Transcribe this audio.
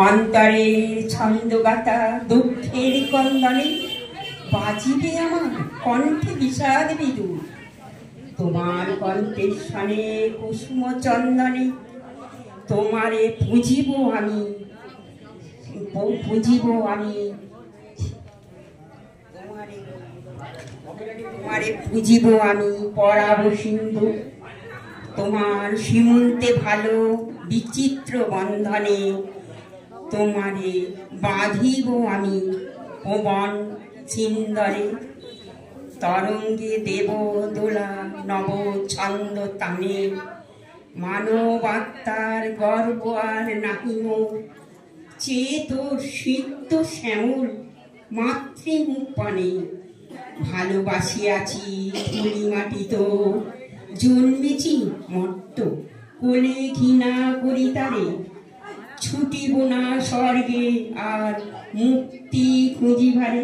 অন্তরে ছন্দগাতা দুঃখের কন্দনে বাজিবে আমার কণ্ঠে বিষাদ বিদুর। তোমার কণ্ঠের সনে কুসুম চন্দনে তোমারে পুজিব আমি, তোমারে পুজিব আমি পরাব সিন্ধু। তোমার সীমন্তে ভালো বিচিত্র বন্ধনে তোমারে বাঁধিব আমি পবন চিন্দরে। তরঙ্গে দেব দোলা নব ছন্দ তানে, মানব আত্মার গর্ব আর নাহিম। চেত সিদ্ধ শ্যামল মাতৃমুখ পানে, ভালোবাসিয়াছি ধুলি মাটি তো জন্মেছি মর্ত কোলে ঘৃণা করি তারে। ছুটিব না স্বর্গে আর মুক্তি খুঁজিবারে।